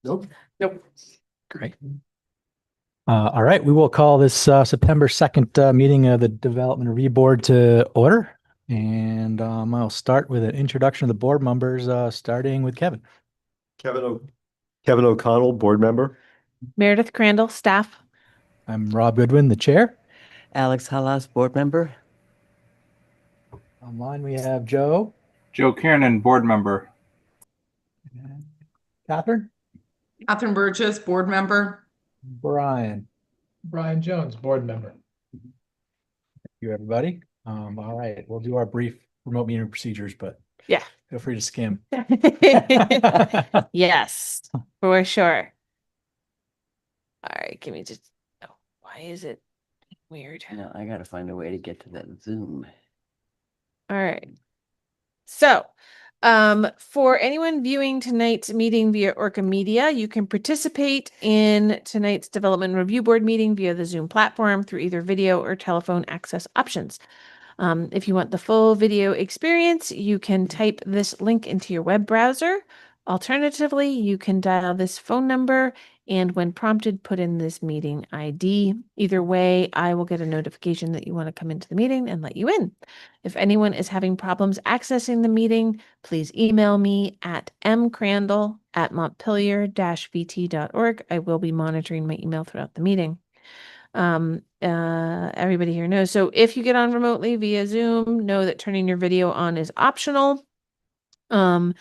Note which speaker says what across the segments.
Speaker 1: Nope.
Speaker 2: Nope. Great. All right, we will call this September 2nd meeting of the Development Review Board to order. And I'll start with an introduction of the board members, starting with Kevin.
Speaker 1: Kevin O. Kevin O'Connell, board member.
Speaker 3: Meredith Crandall, staff.
Speaker 2: I'm Rob Goodwin, the chair.
Speaker 4: Alex Halas, board member.
Speaker 2: Online we have Joe.
Speaker 5: Joe Kiernan, board member.
Speaker 2: And Catherine.
Speaker 6: Catherine Burgess, board member.
Speaker 2: Brian.
Speaker 7: Brian Jones, board member.
Speaker 2: Thank you, everybody. All right, we'll do our brief remote meeting procedures, but
Speaker 3: Yeah.
Speaker 2: feel free to skim.
Speaker 3: Yes, for sure. All right, give me just, oh, why is it weird?
Speaker 4: No, I gotta find a way to get to that Zoom.
Speaker 3: All right. So, for anyone viewing tonight's meeting via ORCA Media, you can participate in tonight's Development Review Board meeting via the Zoom platform through either video or telephone access options. If you want the full video experience, you can type this link into your web browser. Alternatively, you can dial this phone number and when prompted, put in this meeting ID. Either way, I will get a notification that you want to come into the meeting and let you in. If anyone is having problems accessing the meeting, please email me at mcrandall@montpelier-vt.org. I will be monitoring my email throughout the meeting. Everybody here knows. So if you get on remotely via Zoom, know that turning your video on is optional. And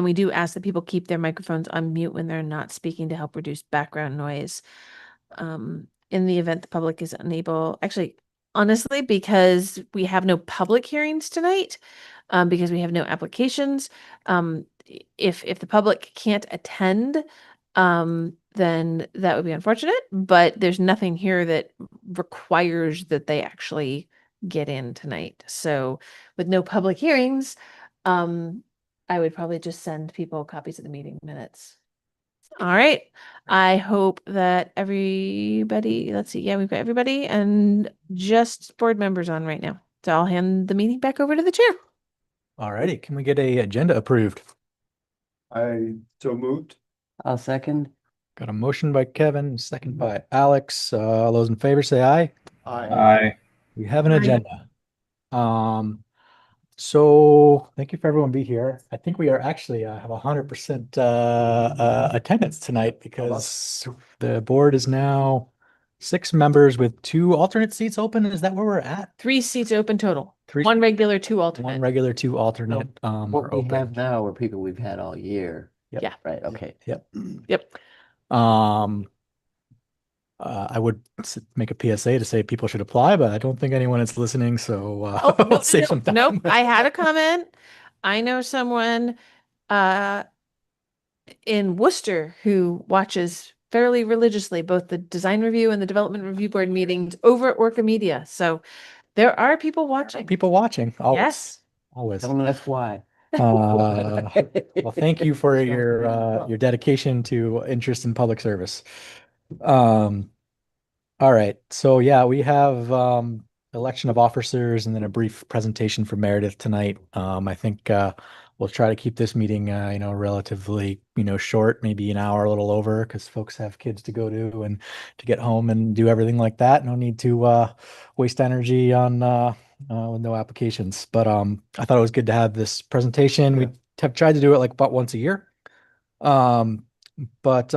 Speaker 3: we do ask that people keep their microphones on mute when they're not speaking to help reduce background noise. In the event the public is unable, actually, honestly, because we have no public hearings tonight, because we have no applications, if the public can't attend, then that would be unfortunate, but there's nothing here that requires that they actually get in tonight. So with no public hearings, I would probably just send people copies of the meeting minutes. All right. I hope that everybody, let's see. Yeah, we've got everybody and just board members on right now. So I'll hand the meeting back over to the chair.
Speaker 2: All righty, can we get a agenda approved?
Speaker 1: I so moved.
Speaker 4: I'll second.
Speaker 2: Got a motion by Kevin, second by Alex. All those in favor say aye.
Speaker 5: Aye.
Speaker 2: We have an
Speaker 6: Aye.
Speaker 2: agenda. So thank you for everyone being here. I think we are actually have 100% attendance tonight because the board is now 6 members with 2 alternate seats open. Is that where we're at?
Speaker 3: 3 seats open total.
Speaker 2: 3,
Speaker 3: 1 regular, 2 alternate.
Speaker 2: 1 regular, 2 alternate
Speaker 4: What
Speaker 2: are
Speaker 4: we have
Speaker 2: open.
Speaker 4: now are people we've had all year.
Speaker 2: Yep.
Speaker 3: Yeah.
Speaker 4: Right, okay.
Speaker 2: Yep.
Speaker 3: Yep.
Speaker 2: I would make a PSA to say people should apply, but I don't think anyone is listening, so
Speaker 3: Oh, no,
Speaker 2: let's save some time.
Speaker 3: nope. I had a comment. I know someone in Worcester who watches fairly religiously both the design review and the development review board meetings over at ORCA Media. So there are people watching.
Speaker 2: People watching, always.
Speaker 3: Yes.
Speaker 2: Always.
Speaker 4: Tell them that's why.
Speaker 2: Well, thank you for your dedication to interest in public service. All right. So yeah, we have election of officers and then a brief presentation for Meredith tonight. I think we'll try to keep this meeting relatively short, maybe an hour, a little over, because folks have kids to go to and to get home and do everything like that. No need to waste energy on with no applications. But I thought it was good to have this presentation. We have tried to do it like about once a year. But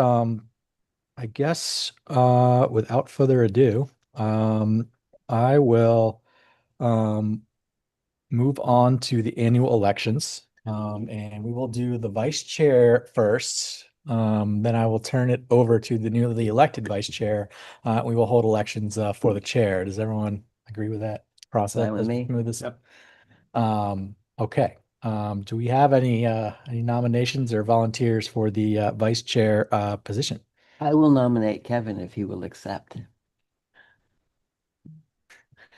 Speaker 2: I guess without further ado, I will move on to the annual elections. And we will do the vice chair first. Then I will turn it over to the newly elected vice chair. We will hold elections for the chair. Does everyone agree with that process?
Speaker 4: Fine with me.
Speaker 2: With this? Yep. Okay. Do we have any nominations or volunteers for the vice chair position?
Speaker 4: I will nominate Kevin if he will accept.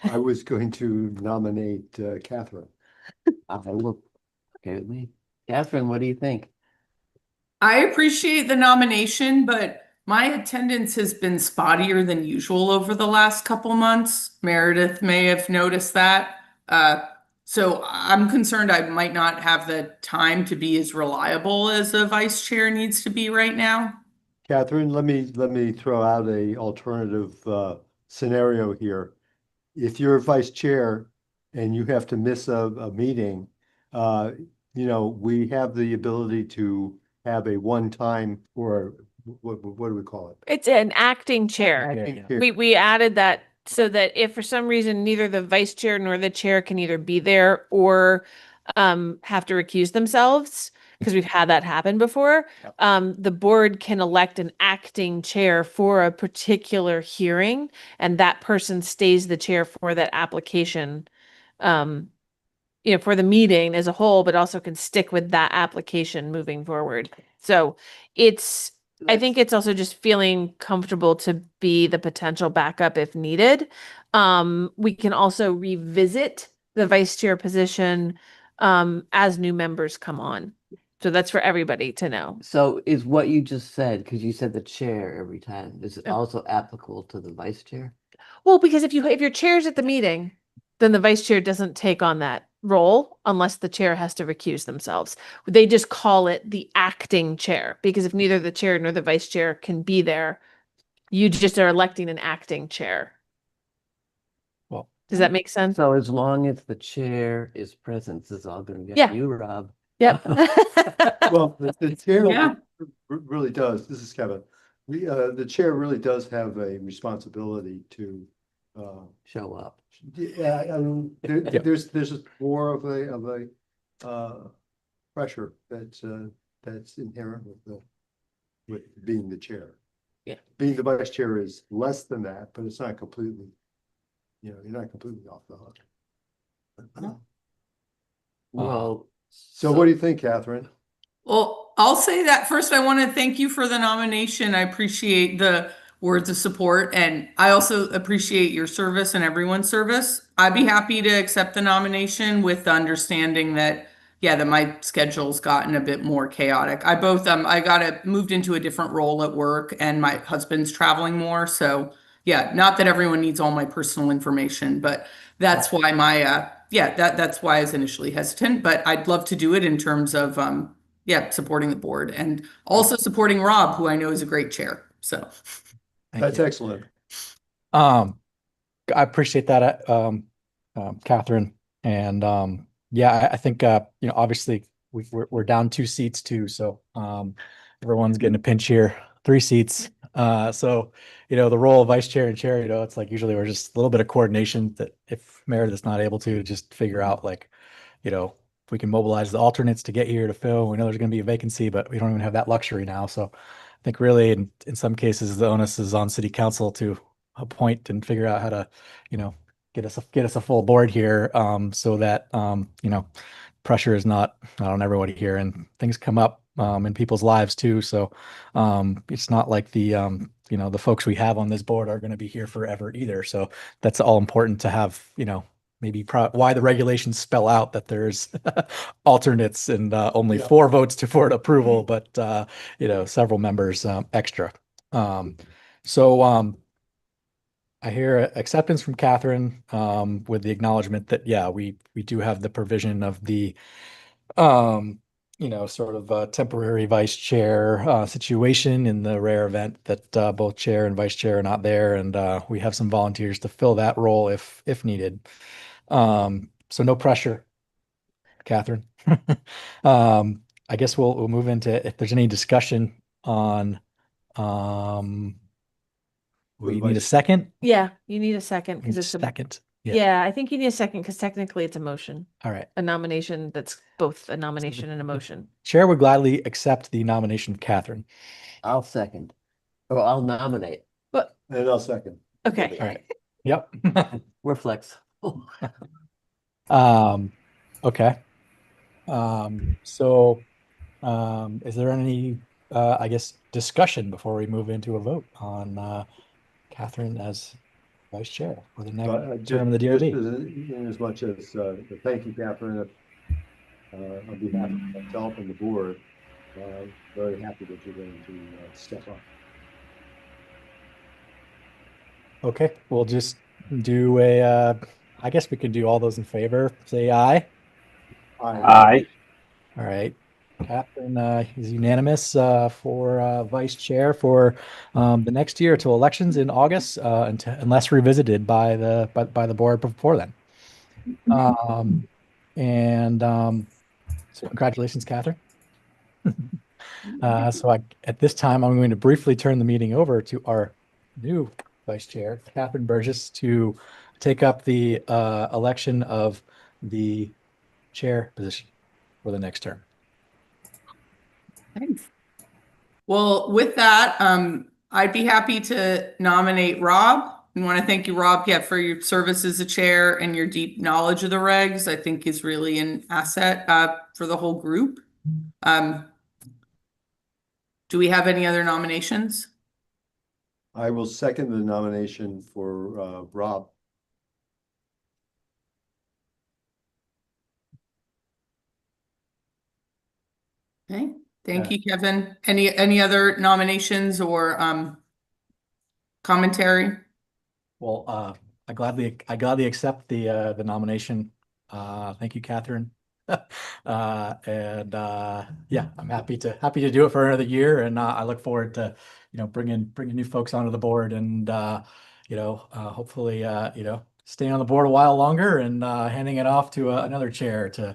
Speaker 1: I was going to nominate Catherine.
Speaker 4: I will. Okay with me. Catherine, what do you think?
Speaker 6: I appreciate the nomination, but my attendance has been spottier than usual over the last couple months. Meredith may have noticed that. So I'm concerned I might not have the time to be as reliable as a vice chair needs to be right now.
Speaker 1: Catherine, let me throw out a alternative scenario here. If you're vice chair and you have to miss a meeting, we have the ability to have a one-time, or what do we call it?
Speaker 3: It's an acting chair.
Speaker 1: Acting
Speaker 2: yeah.
Speaker 1: chair.
Speaker 3: We added that so that if for some reason neither the vice chair nor the chair can either be there or have to recuse themselves, because we've had that happen before,
Speaker 2: Yep.
Speaker 3: the board can elect an acting chair for a particular hearing, and that person stays the chair for that application, for the meeting as a whole, but also can stick with that application moving forward. So I think it's also just feeling comfortable to be the potential backup if needed. We can also revisit the vice chair position as new members come on. So that's for everybody to know.
Speaker 4: So is what you just said, because you said the chair every time, is it
Speaker 3: Yep.
Speaker 4: also applicable to the vice chair?
Speaker 3: Well, because if your chair's at the meeting, then the vice chair doesn't take on that role unless the chair has to recuse themselves. They just call it the acting chair, because if neither the chair nor the vice chair can be there, you just are electing an acting chair.
Speaker 2: Well,
Speaker 3: Does that make sense?
Speaker 4: So as long as the chair is present, this is all gonna
Speaker 3: Yeah.
Speaker 4: get you, Rob.
Speaker 3: Yep.
Speaker 1: Well, the chair
Speaker 6: Yeah.
Speaker 1: really does, this is Kevin, the chair really does have a responsibility to,
Speaker 4: Show up.
Speaker 1: yeah, I mean,
Speaker 2: Yep.
Speaker 1: there's more of a pressure that's inherent with being the chair.
Speaker 3: Yeah.
Speaker 1: Being the vice chair is less than that, but it's not completely, you're not completely off the hook.
Speaker 4: Well.
Speaker 1: So what do you think, Catherine?
Speaker 6: Well, I'll say that first, I want to thank you for the nomination. I appreciate the words of support, and I also appreciate your service and everyone's service. I'd be happy to accept the nomination with the understanding that, yeah, that my schedule's gotten a bit more chaotic. I moved into a different role at work, and my husband's traveling more, so yeah, not that everyone needs all my personal information, but that's why that's why I was initially hesitant, but I'd love to do it in terms of supporting the board and also supporting Rob, who I know is a great chair. So
Speaker 2: thank
Speaker 1: That's
Speaker 2: you.
Speaker 1: excellent.
Speaker 2: I appreciate that, Catherine. And I think obviously we're down 2 seats too, so everyone's getting a pinch here. 3 seats. So the role of vice chair and chair, it's like usually we're just a little bit of coordination that if Meredith's not able to just figure out if we can mobilize the alternates to get here to fill. We know there's going to be a vacancy, but we don't even have that luxury now. So I think really in some cases the onus is on city council to appoint and figure out how to, get us a full board here, so that pressure is not on everybody here, and things come up in people's lives too. So it's not like the folks we have on this board are going to be here forever either. So that's all important to have, maybe why the regulations spell out that there's alternates and only 4 votes for approval, but several members extra. So I hear acceptance from Catherine, with the acknowledgement that we do have the provision of the sort of a temporary vice chair situation in the rare event that both chair and vice chair are not there, and we have some volunteers to fill that role if needed. So no pressure, Catherine. I guess we'll move into if there's any discussion on we need a second.
Speaker 3: Yeah, you need a second because
Speaker 2: Need a
Speaker 3: it's a
Speaker 2: second.
Speaker 3: yeah, I think you need a second because technically it's a motion,
Speaker 2: All right.
Speaker 3: a nomination that's both a nomination and a motion.
Speaker 2: Chair would gladly accept the nomination of Catherine.
Speaker 4: I'll second, or I'll nominate.
Speaker 3: But
Speaker 1: And I'll second.
Speaker 3: okay.
Speaker 2: All right. Yep.
Speaker 4: We're flexible.
Speaker 2: Okay. So is there any I guess discussion before we move into a vote on Catherine as vice chair for the next term of the DRB?
Speaker 1: In as much as thank you, Catherine, on behalf of myself and the board, very happy that you're going to step up.
Speaker 2: Okay, we'll just do I guess we could do all those in favor, say aye.
Speaker 5: Aye.
Speaker 2: All right. Catherine is unanimous for vice chair for the next year till elections in August, unless revisited by the board before then. And so congratulations, Catherine. At this time, I'm going to briefly turn the meeting over to our new vice chair, Catherine Burgess, to take up the election of the chair position for the next term.
Speaker 6: Thanks. Well, with that, I'd be happy to nominate Rob. I want to thank you, Rob, for your service as a chair and your deep knowledge of the regs. I think is really an asset for the whole group. Do we have any other nominations?
Speaker 1: I will second the nomination for Rob.
Speaker 6: Okay, thank you, Kevin. Any other nominations or commentary?
Speaker 2: Well, I gladly accept the nomination. Thank you, Catherine. Yeah, I'm happy to do it for another year, and I look forward to bringing new folks onto the board, and hopefully staying on the board a while longer and handing it off to another chair to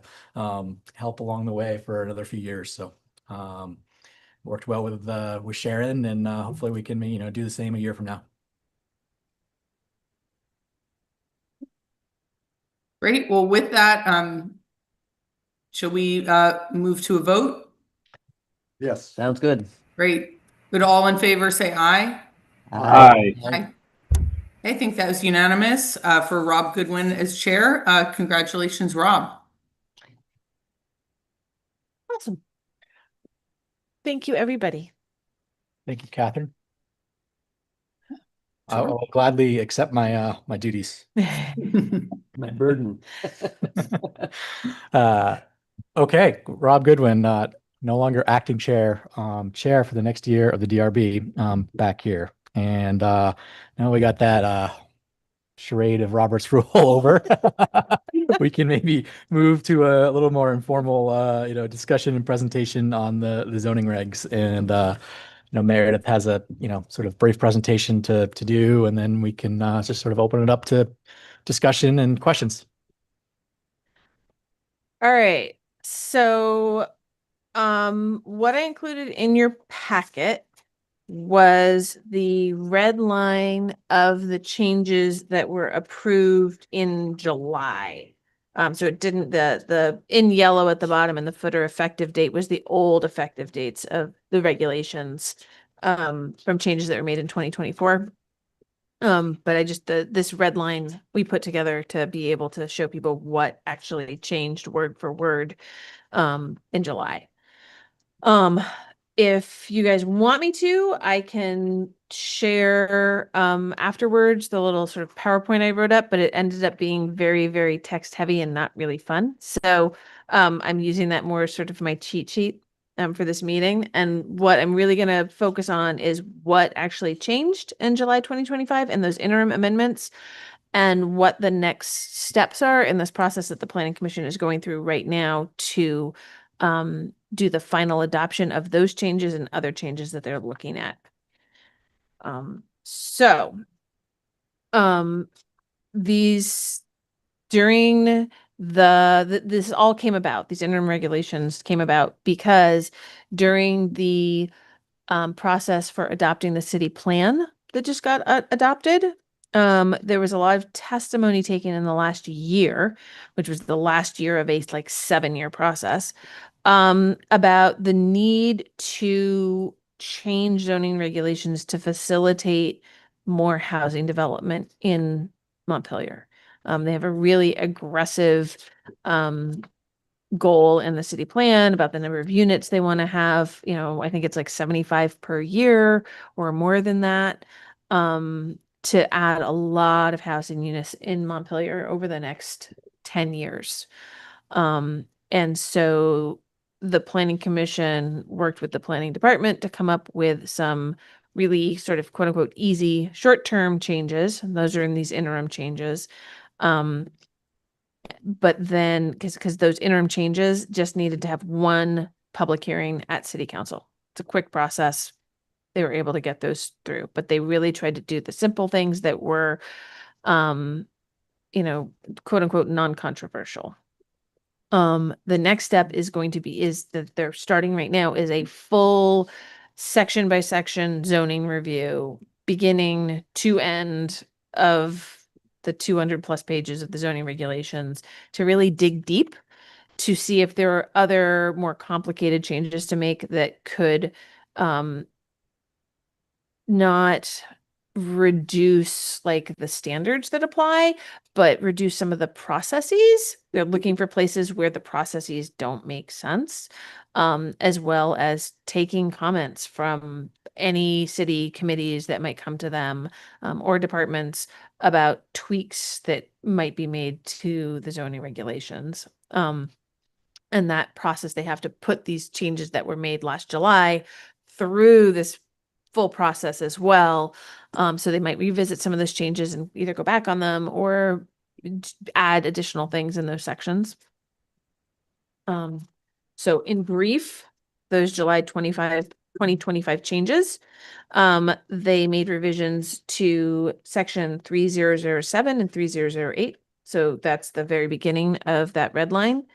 Speaker 2: help along the way for another few years. So worked well with Sharon, and hopefully we can do the same a year from now.
Speaker 6: Great. Well, with that, shall we move to a vote?
Speaker 1: Yes.
Speaker 4: Sounds good.
Speaker 6: Great. Would all in favor say aye?
Speaker 5: Aye.
Speaker 6: Aye. I think that was unanimous for Rob Goodwin as chair. Congratulations, Rob.
Speaker 3: Awesome. Thank you, everybody.
Speaker 2: Thank you, Catherine. I
Speaker 6: Sure.
Speaker 2: will gladly accept my my duties.
Speaker 4: My burden.
Speaker 2: Okay, Rob Goodwin, no longer acting chair, chair for the next year of the DRB, back here. And now we got that charade of Robert's rule over. We can maybe move to a little more informal discussion and presentation on the zoning regs. And Meredith has a sort of brief presentation to do, and then we can just sort of open it up to discussion and questions.
Speaker 3: All right. So, what I included in your packet was the red line of the changes that were approved in July. So it didn't, the in yellow at the bottom and the footer effective date was the old effective dates of the regulations from changes that were made in 2024. But I just, this red line we put together to be able to show people what actually changed word for word in July. If you guys want me to, I can share afterwards the little sort of PowerPoint I wrote up, but it ended up being very, very text heavy and not really fun. So I'm using that more sort of my cheat sheet for this meeting. And what I'm really going to focus on is what actually changed in July 2025 and those interim amendments, and what the next steps are in this process that the Planning Commission is going through right now to do the final adoption of those changes and other changes that they're looking at. These during this all came about, these interim regulations came about because during the process for adopting the city plan that just got adopted, there was a lot of testimony taken in the last year, which was the last year of a 7-year process, about the need to change zoning regulations to facilitate more housing development in Montpelier. They have a really aggressive goal in the city plan about the number of units they want to have. I think it's 75 per year or more than that, to add a lot of housing units in Montpelier over the next 10 years. And so the Planning Commission worked with the planning department to come up with some really sort of quote unquote easy short-term changes. And those are in these interim changes. But then because those interim changes just needed to have one public hearing at city council. It's a quick process. They were able to get those through, but they really tried to do the simple things that were, quote unquote, non-controversial. The next step is going to be, is that they're starting right now is a full section by section zoning review, beginning to end of the 200+ pages of the zoning regulations, to really dig deep to see if there are other more complicated changes to make that could not reduce like the standards that apply, but reduce some of the processes. They're looking for places where the processes don't make sense, as well as taking comments from any city committees that might come to them, or departments about tweaks that might be made to the zoning regulations. And that process, they have to put these changes that were made last July through this full process as well. So they might revisit some of those changes and either go back on them or add additional things in those sections. So in brief, those July 2025 changes, they made revisions to section 3007 and 3008. So that's the very beginning of that red line,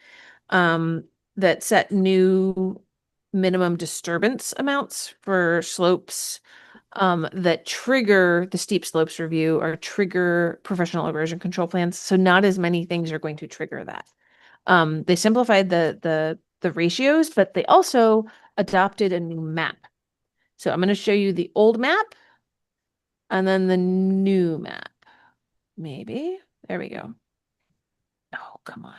Speaker 3: that set new minimum disturbance amounts for slopes, that trigger the steep slopes review or trigger professional erosion control plans. So not as many things are going to trigger that. They simplified the ratios, but they also adopted a new map. So I'm going to show you the old map and then the new map. Maybe. There we go. Oh, come on.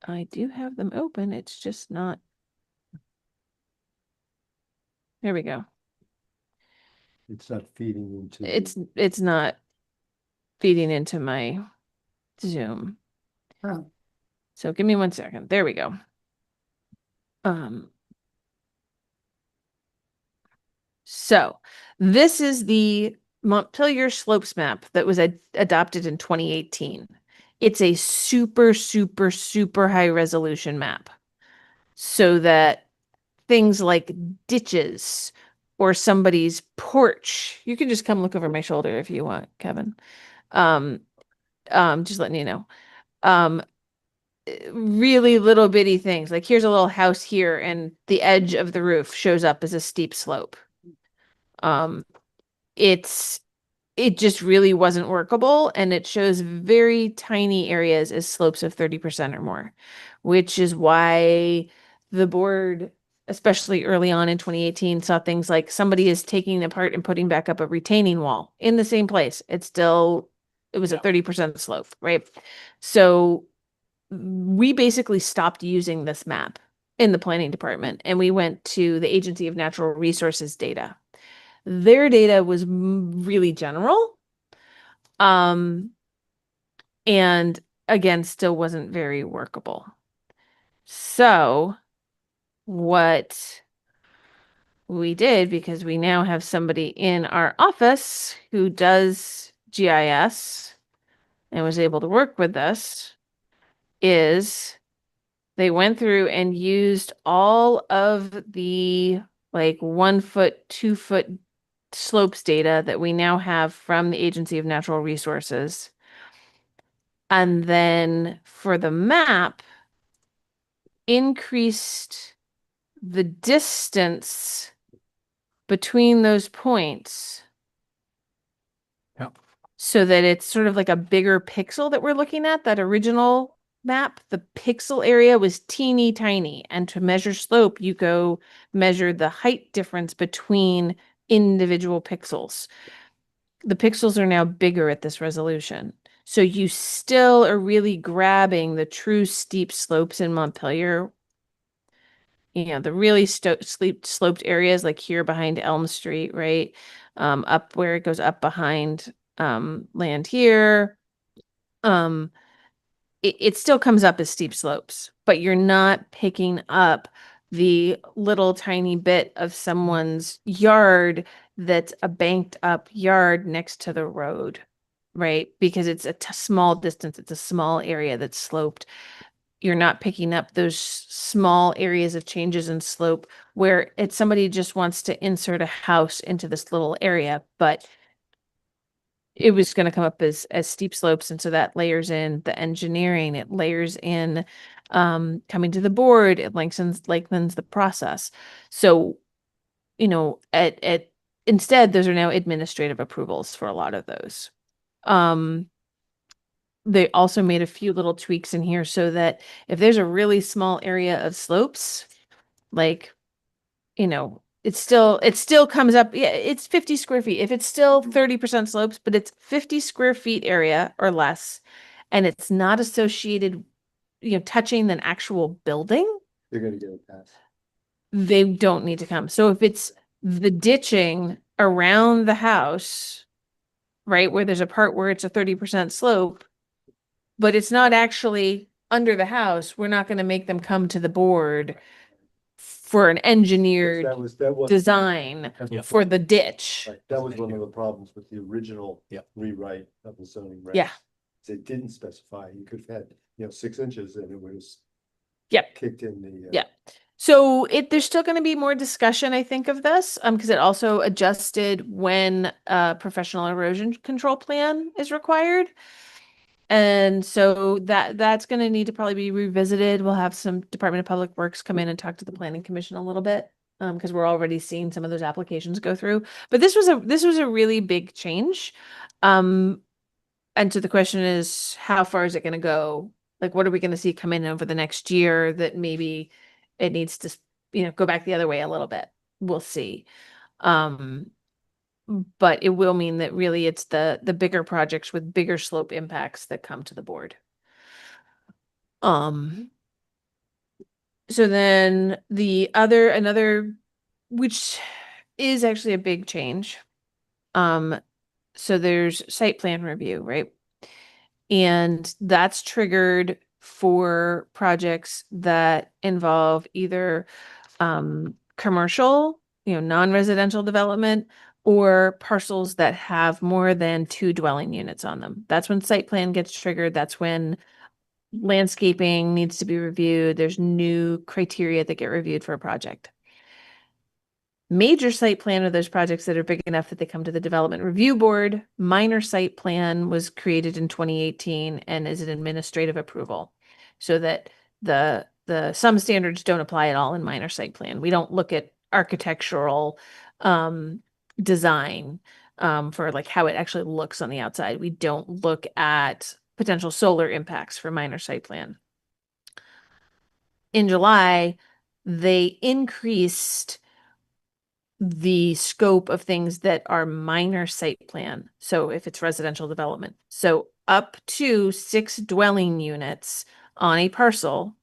Speaker 3: I do have them open. It's just not. There we go.
Speaker 1: It's not feeding into.
Speaker 3: It's not feeding into my Zoom.
Speaker 6: Oh.
Speaker 3: So give me 1 second. There we go. So this is the Montpelier slopes map that was adopted in 2018. It's a super, super, super high resolution map, so that things like ditches or somebody's porch, you can just come look over my shoulder if you want, Kevin. Just letting you know. Really little bitty things, like here's a little house here and the edge of the roof shows up as a steep slope. It just really wasn't workable, and it shows very tiny areas as slopes of 30% or more, which is why the board, especially early on in 2018, saw things like somebody is taking apart and putting back up a retaining wall in the same place. It was a 30% slope, right? So we basically stopped using this map in the planning department, and we went to the Agency of Natural Resources data. Their data was really general. And again, still wasn't very workable. So what we did, because we now have somebody in our office who does GIS and was able to work with us, is they went through and used all of the like 1 foot, 2 foot slopes data that we now have from the Agency of Natural Resources. And then for the map, increased the distance between those points.
Speaker 2: Yep.
Speaker 3: So that it's sort of like a bigger pixel that we're looking at. That original map, the pixel area was teeny tiny. And to measure slope, you go measure the height difference between individual pixels. The pixels are now bigger at this resolution. So you still are really grabbing the true steep slopes in Montpelier. You know, the really sloped areas like here behind Elm Street, right? Up where it goes up behind land here. It still comes up as steep slopes, but you're not picking up the little tiny bit of someone's yard that's a banked up yard next to the road, right? Because it's a small distance, it's a small area that's sloped. You're not picking up those small areas of changes in slope where it's somebody just wants to insert a house into this little area, but it was going to come up as steep slopes. And so that layers in the engineering, it layers in coming to the board, it lengthens the process. So, you know, instead, those are now administrative approvals for a lot of those. They also made a few little tweaks in here so that if there's a really small area of slopes, like, you know, it still comes up. Yeah, it's 50 square feet. If it's still 30% slopes, but it's 50 square feet area or less, and it's not associated, you know, touching an actual building,
Speaker 1: They're gonna get a pass.
Speaker 3: they don't need to come. So if it's the ditching around the house, right, where there's a part where it's a 30% slope, but it's not actually under the house, we're not going to make them come to the board for an engineered
Speaker 1: That was.
Speaker 3: design
Speaker 2: Yeah.
Speaker 3: for the ditch.
Speaker 1: Right, that was one of the problems with the original
Speaker 2: Yep.
Speaker 1: rewrite of the zoning regs.
Speaker 3: Yeah.
Speaker 1: They didn't specify, you could have had, 6 inches and it was.
Speaker 3: Yep.
Speaker 1: Kicked in the.
Speaker 3: Yeah. So there's still going to be more discussion, I think, of this, because it also adjusted when a professional erosion control plan is required. And so that's going to need to probably be revisited. We'll have some Department of Public Works come in and talk to the Planning Commission a little bit, because we're already seeing some of those applications go through. But this was a really big change. And so the question is, how far is it going to go? Like, what are we going to see come in over the next year that maybe it needs to, go back the other way a little bit? We'll see. But it will mean that really it's the bigger projects with bigger slope impacts that come to the board. So then another, which is actually a big change. So there's site plan review, right? And that's triggered for projects that involve either commercial, non-residential development, or parcels that have more than 2 dwelling units on them. That's when site plan gets triggered. That's when landscaping needs to be reviewed. There's new criteria that get reviewed for a project. Major site plan are those projects that are big enough that they come to the development review board. Minor site plan was created in 2018 and is an administrative approval, so that some standards don't apply at all in minor site plan. We don't look at architectural design for like how it actually looks on the outside. We don't look at potential solar impacts for minor site plan. In July, they increased the scope of things that are minor site plan. So if it's residential development, so up to 6 dwelling units on a parcel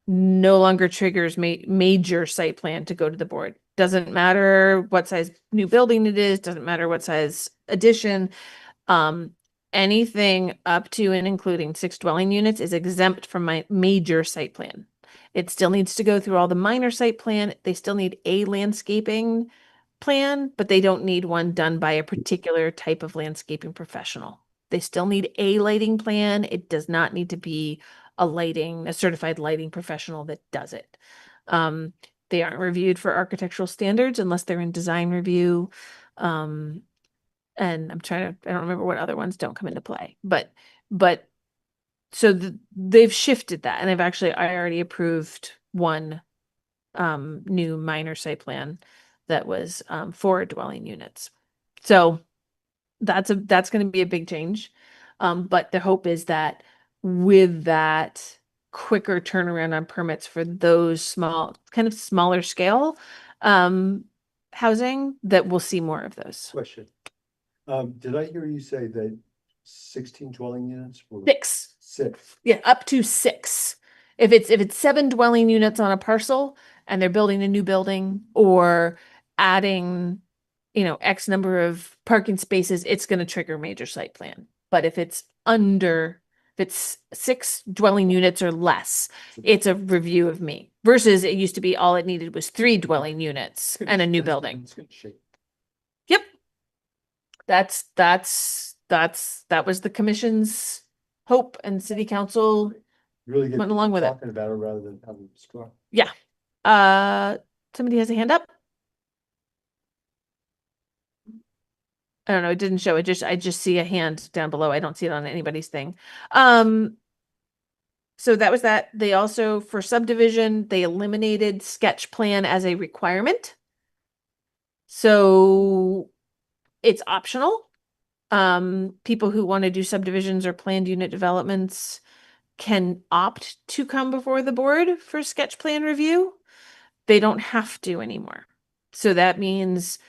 Speaker 3: no longer triggers major site plan to go to the board. Doesn't matter what size new building it is, doesn't matter what size addition. Anything up to and including 6 dwelling units is exempt from my major site plan. It still needs to go through all the minor site plan. They still need a landscaping plan, but they don't need one done by a particular type of landscaping professional. They still need a lighting plan. It does not need to be a certified lighting professional that does it. They aren't reviewed for architectural standards unless they're in design review. And I don't remember what other ones don't come into play, but so they've shifted that, and I already approved one new minor site plan that was 4 dwelling units. So that's going to be a big change. But the hope is that with that quicker turnaround on permits for those smaller scale housing, that we'll see more of those.
Speaker 1: Question. Did I hear you say that 16 dwelling units were?
Speaker 3: 6.
Speaker 1: 6.
Speaker 3: Yeah, up to 6. If it's 7 dwelling units on a parcel and they're building a new building or adding, X number of parking spaces, it's going to trigger major site plan. But if it's 6 dwelling units or less, it's a review of me. Versus it used to be all it needed was 3 dwelling units and a new building.
Speaker 1: It's gonna shake.
Speaker 3: Yep. That's that was the commission's hope, and city council
Speaker 1: Really get
Speaker 3: went along with it.
Speaker 1: talking about it rather than having it struck.
Speaker 3: Yeah. Somebody has a hand up? I don't know, it didn't show. I just see a hand down below. I don't see it on anybody's thing. So that was that. They also, for subdivision, they eliminated sketch plan as a requirement. So it's optional. People who want to do subdivisions or planned unit developments can opt to come before the board for sketch plan review. They don't have to anymore. So that means,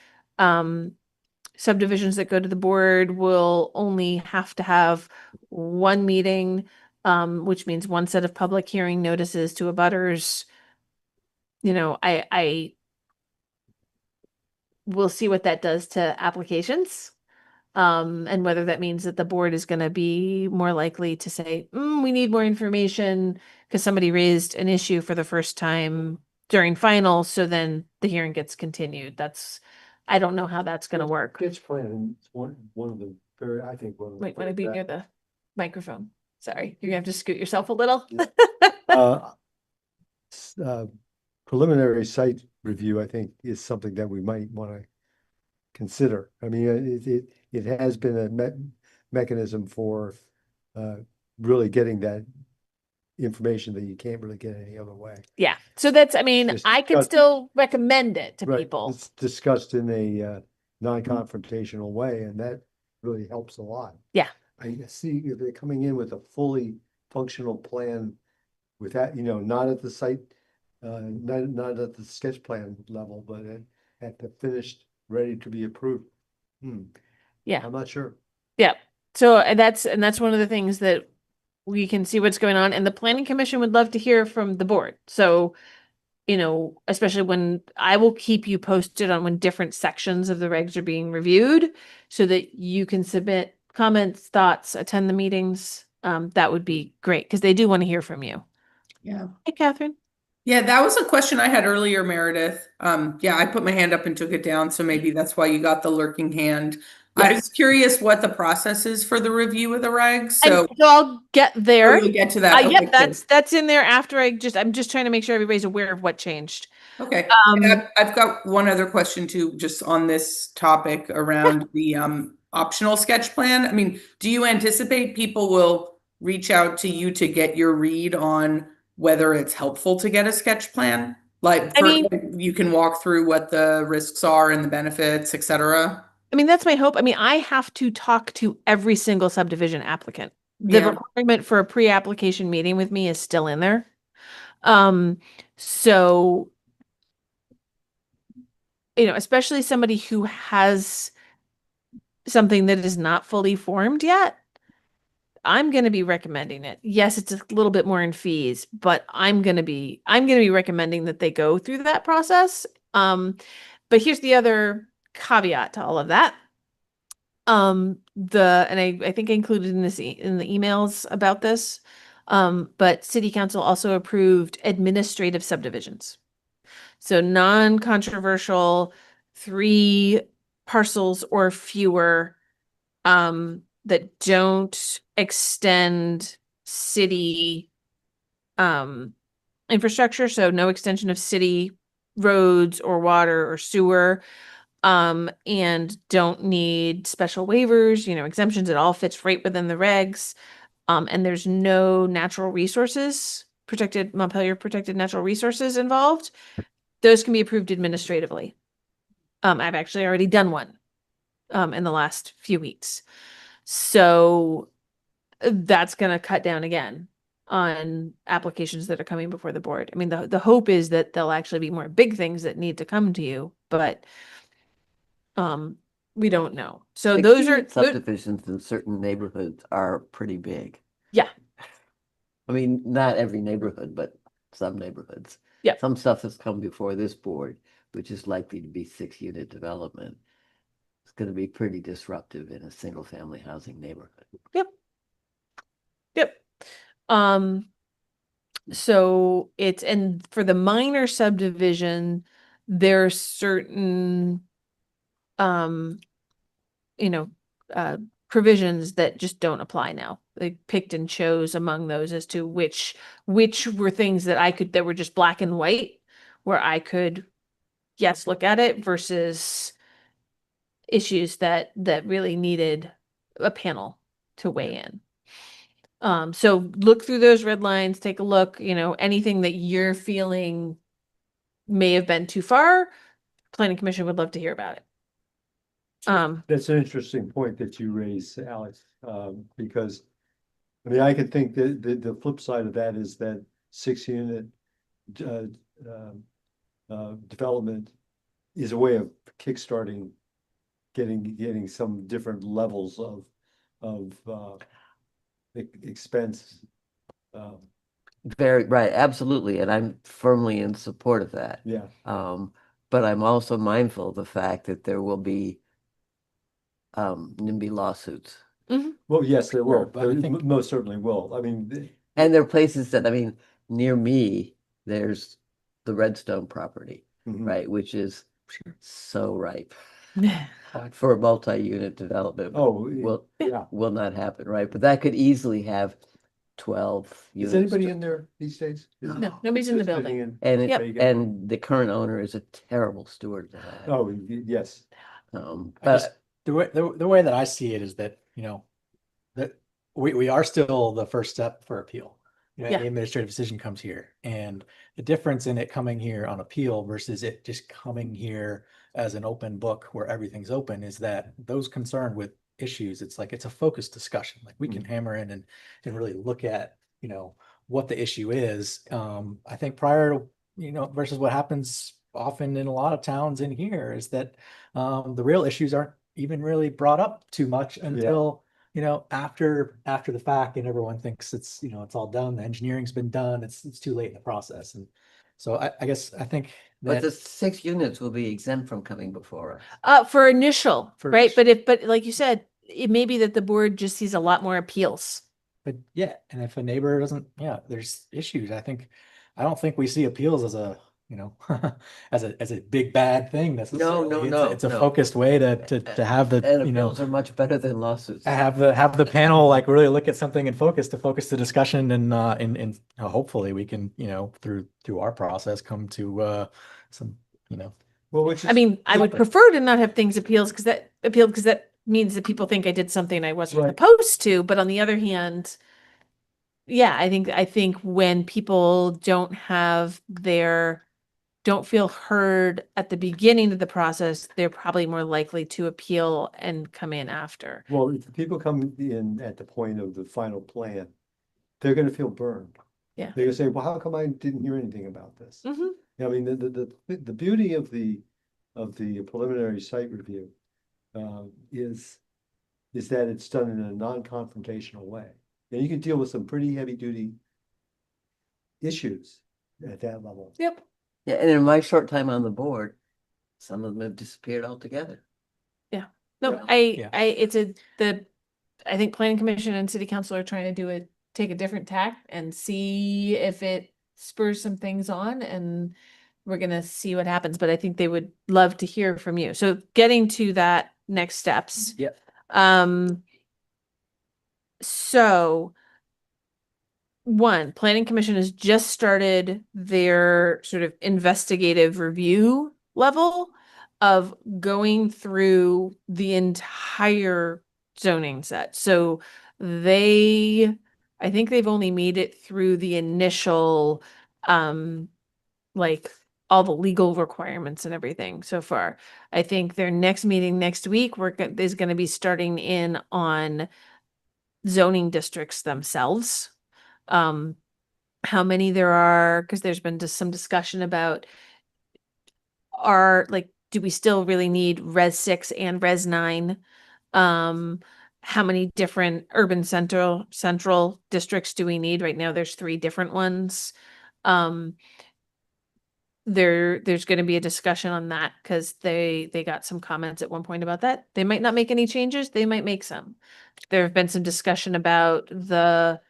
Speaker 3: subdivisions that go to the board will only have to have one meeting, which means one set of public hearing notices to abutters. You know, I will see what that does to applications. And whether that means that the board is going to be more likely to say, we need more information because somebody raised an issue for the first time during final. So then the hearing gets continued. I don't know how that's going to work.
Speaker 1: Sketch plan, it's one of the very, I think, one of the.
Speaker 3: Wait, want to be near the microphone? Sorry, you're gonna have to scoot yourself a little.
Speaker 1: Uh, Preliminary site review, I think, is something that we might want to consider. I mean, it has been a mechanism for really getting that information that you can't really get any other way.
Speaker 3: Yeah, so that's, I mean,
Speaker 1: Just
Speaker 3: I could
Speaker 1: got-
Speaker 3: still recommend it to
Speaker 1: Right,
Speaker 3: people.
Speaker 1: it's discussed in a non-confrontational way, and that really helps a lot.
Speaker 3: Yeah.
Speaker 1: I see if they're coming in with a fully functional plan with that, not at the site, not at the sketch plan level, but at the finished, ready to be approved.
Speaker 3: Yeah.
Speaker 1: I'm not sure.
Speaker 3: Yeah, so that's one of the things that we can see what's going on, and the planning commission would love to hear from the board. So, especially when I will keep you posted on when different sections of the regs are being reviewed so that you can submit comments, thoughts, attend the meetings. That would be great because they do want to hear from you.
Speaker 6: Yeah.
Speaker 3: Hey, Catherine.
Speaker 6: Yeah, that was a question I had earlier, Meredith. Yeah, I put my hand up and took it down, so maybe that's why you got the lurking hand. I was curious what the process is for the review of the regs. So
Speaker 3: I'll get there.
Speaker 6: you'll get to that. Okay,
Speaker 3: Yep,
Speaker 6: cool.
Speaker 3: that's in there after I'm just trying to make sure everybody's aware of what changed.
Speaker 6: Okay. And I've got one other question too, just on this topic around the optional sketch plan. I mean, do you anticipate people will reach out to you to get your read on whether it's helpful to get a sketch plan? Like, you can walk through what the risks are and the benefits, et cetera.
Speaker 3: I mean, that's my hope. I mean, I have to talk to every single subdivision applicant. The requirement for a pre-application meeting with me is still in there. So, especially somebody who has something that is not fully formed yet, I'm going to be recommending it. Yes, it's a little bit more in fees, but I'm going to be recommending that they go through that process. But here's the other caveat to all of that. And I think I included in in the emails about this. But city council also approved administrative subdivisions. So non-controversial 3 parcels or fewer, that don't extend city, infrastructure. So no extension of city roads or water or sewer, and don't need special waivers, exemptions. It all fits right within the regs. And there's no natural resources, Montpelier protected natural resources involved. Those can be approved administratively. I've actually already done one, in the last few weeks. So that's going to cut down again on applications that are coming before the board. I mean, the hope is that there'll actually be more big things that need to come to you, but we don't know. So those are
Speaker 4: subdivisions in certain neighborhoods are pretty big.
Speaker 3: Yeah.
Speaker 4: I mean, not every neighborhood, but some neighborhoods.
Speaker 3: Yeah.
Speaker 4: Some stuff has come before this board, which is likely to be 6-unit development. It's going to be pretty disruptive in a single family housing neighborhood.
Speaker 3: Yep. So and for the minor subdivision, there's certain, provisions that just don't apply now. They picked and chose among those as to which were things that that were just black and white, where I could, yes, look at it, versus issues that really needed a panel to weigh in. So look through those red lines, take a look, anything that you're feeling may have been too far, Planning Commission would love to hear about it.
Speaker 1: That's an interesting point that you raise, Alex, because I mean, I could think that the flip side of that is that 6-unit development is a way of kickstarting getting some different levels of expense.
Speaker 4: Very right, absolutely, and I'm firmly in support of that.
Speaker 1: Yeah.
Speaker 4: But I'm also mindful of the fact that there will be NIMBY lawsuits.
Speaker 1: Well, yes, there will.
Speaker 2: But I
Speaker 1: There
Speaker 2: think-
Speaker 1: most certainly will. I mean,
Speaker 4: And there are places that, I mean, near me, there's the Redstone property,
Speaker 1: mhm.
Speaker 4: right, which is so ripe for a multi-unit development.
Speaker 1: Oh, yeah.
Speaker 4: Will not happen, right? But that could easily have 12
Speaker 1: Is
Speaker 4: units.
Speaker 1: anybody in there these days?
Speaker 3: No, nobody's in the
Speaker 1: Just sitting
Speaker 3: building.
Speaker 1: in
Speaker 4: And
Speaker 3: Yep.
Speaker 1: Vegas?
Speaker 4: and the current owner is a terrible steward.
Speaker 1: Oh, yes.
Speaker 4: But
Speaker 2: The way that I see it is that, that we are still the first step for appeal.
Speaker 3: Yeah.
Speaker 2: The administrative decision comes here, and the difference in it coming here on appeal versus it just coming here as an open book where everything's open is that those concerned with issues, it's like, it's a focused discussion. Like we can hammer in and really look at, what the issue is. I think prior to, versus what happens often in a lot of towns in here is that the real issues aren't even really brought up too much until after the fact, and everyone thinks it's it's all done, the engineering's been done, it's too late in the process. And so I guess I think
Speaker 4: but
Speaker 2: that
Speaker 4: the 6 units will be exempt from coming before us.
Speaker 3: For initial,
Speaker 2: For
Speaker 3: right? But like you said, it may be that the board just sees a lot more appeals.
Speaker 2: but yeah, and if a neighbor doesn't, there's issues. I don't think we see appeals as a as a big bad thing necessarily. It's a
Speaker 4: no.
Speaker 2: focused way to have the
Speaker 4: And appeals are much better than lawsuits.
Speaker 2: have the panel like really look at something and focus the discussion, and hopefully we can through our process come to some
Speaker 1: Well, which is.
Speaker 3: I mean, I would
Speaker 2: Exactly.
Speaker 3: prefer to not have things appealed because that means that people think I did something I wasn't
Speaker 1: Right.
Speaker 3: supposed to. But on the other hand, yeah, I think when people don't feel heard at the beginning of the process, they're probably more likely to appeal and come in after.
Speaker 1: Well, if people come in at the point of the final plan, they're gonna feel burned.
Speaker 3: Yeah.
Speaker 1: They're gonna say, well, how come I didn't hear anything about this?
Speaker 3: Mhm.
Speaker 1: I mean, the beauty of the preliminary site review is that it's done in a non-confrontational way. And you can deal with some pretty heavy-duty issues at that level.
Speaker 3: Yep.
Speaker 4: Yeah, and in my short time on the board, some of them have disappeared altogether.
Speaker 3: No,
Speaker 4: Yeah.
Speaker 3: I think planning commission and city council are trying to take a different tack and see if it spurs some things on, and we're gonna see what happens, but I think they would love to hear from you. So getting to that next steps.
Speaker 2: Yep.
Speaker 3: So planning commission has just started their sort of investigative review level of going through the entire zoning set. So I think they've only made it through the initial, like all the legal requirements and everything so far. I think their next meeting next week is going to be starting in on zoning districts themselves. How many there are, because there's been just some discussion about do we still really need Res 6 and Res 9? How many different urban central districts do we need? Right now there's 3 different ones. There's going to be a discussion on that because they got some comments at one point about that. They might not make any changes, they might make some. There have been some discussion about the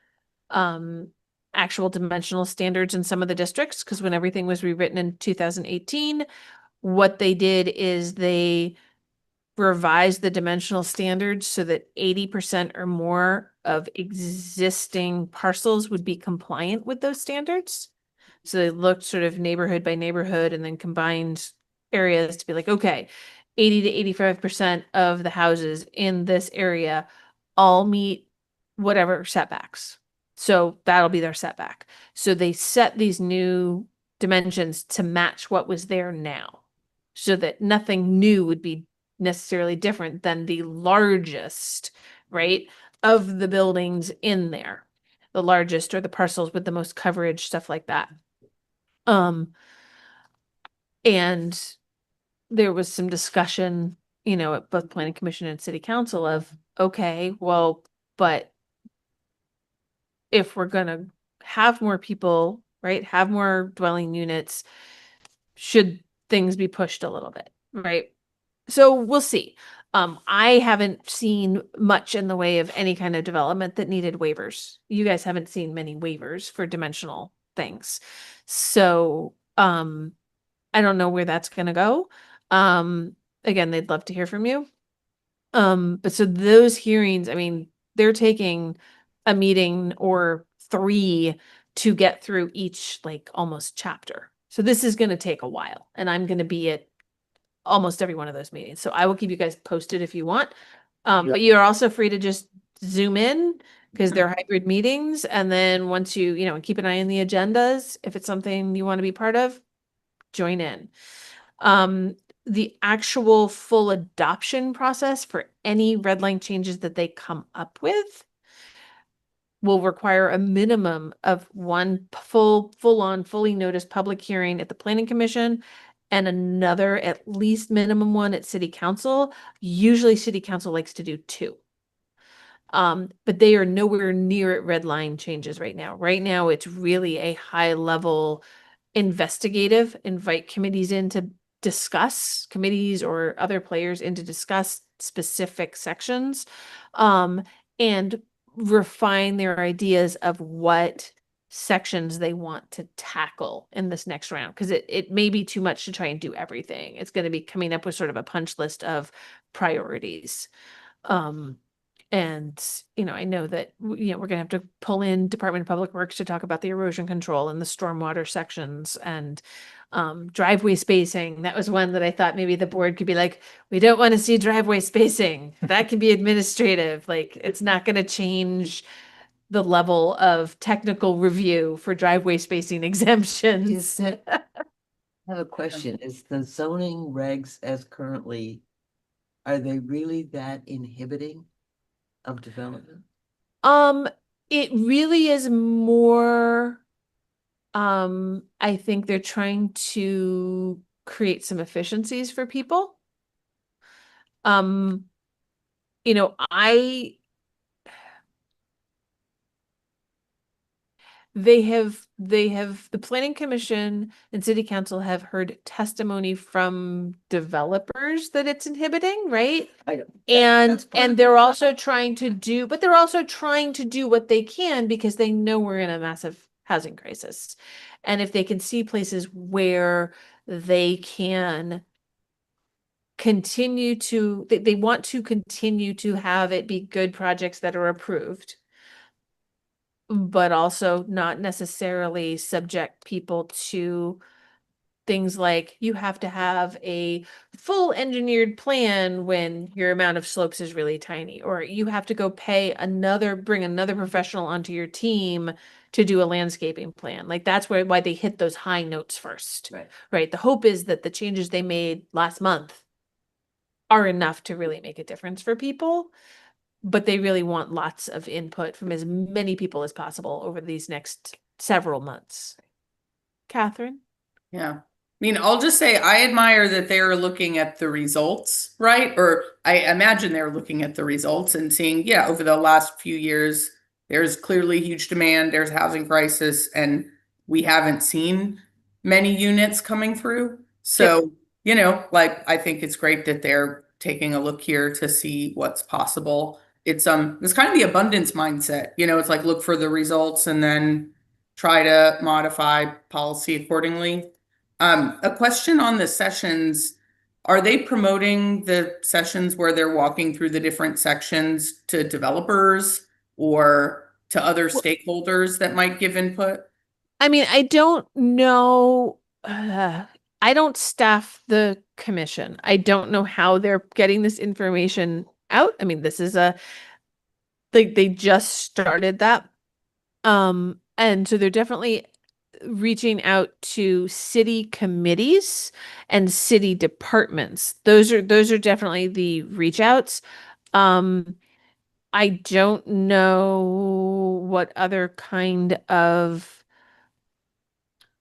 Speaker 3: actual dimensional standards in some of the districts, because when everything was rewritten in 2018, what they did is they revise the dimensional standards so that 80% or more of existing parcels would be compliant with those standards. So they looked sort of neighborhood by neighborhood and then combined areas to be like, okay, 80 to 85% of the houses in this area all meet whatever setbacks. So that'll be their setback. So they set these new dimensions to match what was there now, so that nothing new would be necessarily different than the largest, right, of the buildings in there. The largest or the parcels with the most coverage, stuff like that. And there was some discussion, at both planning commission and city council of, okay, well, but if we're gonna have more people, right, have more dwelling units, should things be pushed a little bit, right? So we'll see. I haven't seen much in the way of any kind of development that needed waivers. You guys haven't seen many waivers for dimensional things. So, I don't know where that's gonna go. Again, they'd love to hear from you. But so those hearings, I mean, they're taking a meeting or 3 to get through each like almost chapter. So this is gonna take a while, and I'm gonna be at almost every one of those meetings. So I will keep you guys posted if you want. But you're also free to just zoom in because they're hybrid meetings. And then once you keep an eye on the agendas, if it's something you want to be part of, join in. The actual full adoption process for any red line changes that they come up with will require a minimum of one fully noticed public hearing at the planning commission and another at least minimum one at city council. Usually city council likes to do 2. But they are nowhere near at red line changes right now. Right now, it's really a high level investigative, invite committees in to discuss, committees or other players in to discuss specific sections, and refine their ideas of what sections they want to tackle in this next round. Because it may be too much to try and do everything. It's going to be coming up with sort of a punch list of priorities. And, I know that, we're going to have to pull in Department of Public Works to talk about the erosion control and the stormwater sections and driveway spacing. That was one that I thought maybe the board could be like, we don't want to see driveway spacing. That can be administrative. Like, it's not going to change the level of technical review for driveway spacing exemptions.
Speaker 4: I have a question. Is the zoning regs as currently, are they really that inhibiting of development?
Speaker 3: It really is more, I think they're trying to create some efficiencies for people. The planning commission and city council have heard testimony from developers that it's inhibiting, right? And they're also trying to do what they can because they know we're in a massive housing crisis. And if they can see places where they can they want to continue to have it be good projects that are approved, but also not necessarily subject people to things like you have to have a full engineered plan when your amount of slopes is really tiny, or you have to go bring another professional onto your team to do a landscaping plan. Like that's why they hit those high notes first. Right. The hope is that the changes they made last month are enough to really make a difference for people. But they really want lots of input from as many people as possible over these next several months. Catherine?
Speaker 6: Yeah. I mean, I'll just say I admire that they're looking at the results, right? Or I imagine they're looking at the results and seeing, yeah, over the last few years, there's clearly huge demand, there's housing crisis, and we haven't seen many units coming through. So, I think it's great that they're taking a look here to see what's possible. It's kind of the abundance mindset, it's like look for the results and then try to modify policy accordingly. A question on the sessions. Are they promoting the sessions where they're walking through the different sections to developers or to other stakeholders that might give input?
Speaker 3: I mean, I don't know. I don't staff the commission. I don't know how they're getting this information out. I mean, this is they just started that. And so they're definitely reaching out to city committees and city departments. Those are definitely the reach outs. I don't know what other kind of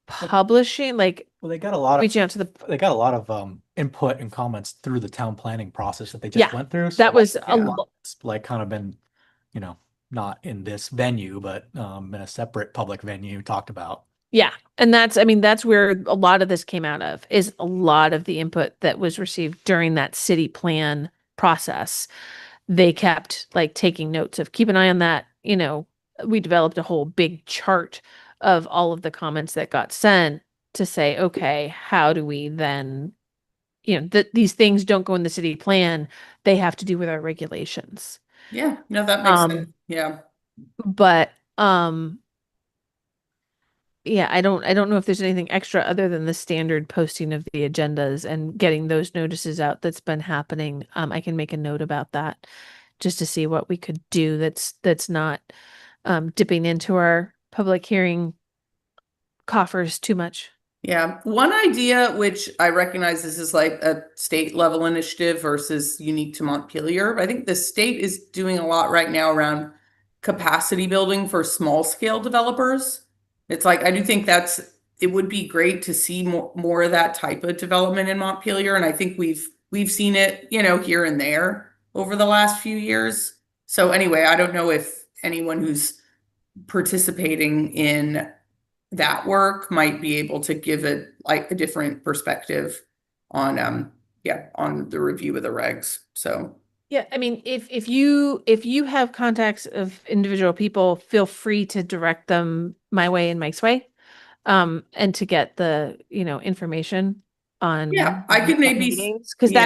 Speaker 3: publishing, like
Speaker 2: Well, they got a lot of
Speaker 3: reaching out to the,
Speaker 2: they got a lot of input and comments through the town planning process that they just
Speaker 3: Yeah,
Speaker 2: went through.
Speaker 3: that was a
Speaker 6: Yeah.
Speaker 3: lot.
Speaker 2: It's like kind of been, you know, not in this venue, but in a separate public venue talked about.
Speaker 3: Yeah. And that's, I mean, that's where a lot of this came out of, is a lot of the input that was received during that city plan process. They kept like taking notes of keep an eye on that. You know, we developed a whole big chart of all of the comments that got sent to say, okay, how do we then, you know, that these things don't go in the city plan, they have to do with our regulations.
Speaker 6: Yeah, no, that makes sense. Yeah.
Speaker 3: But yeah, I don't know if there's anything extra other than the standard posting of the agendas and getting those notices out that's been happening. I can make a note about that just to see what we could do that's not dipping into our public hearing coffers too much.
Speaker 6: Yeah, one idea, which I recognize this is like a state level initiative versus unique to Montpelier. I think the state is doing a lot right now around capacity building for small scale developers. It's like, I do think it would be great to see more of that type of development in Montpelier. And I think we've seen it, you know, here and there over the last few years. So anyway, I don't know if anyone who's participating in that work might be able to give it like a different perspective on on the review of the regs. So
Speaker 3: Yeah, I mean, if you have contacts of individual people, feel free to direct them my way and Mike's way, and to get the, you know, information on
Speaker 6: yeah, I could maybe
Speaker 3: meetings, because
Speaker 6: yeah.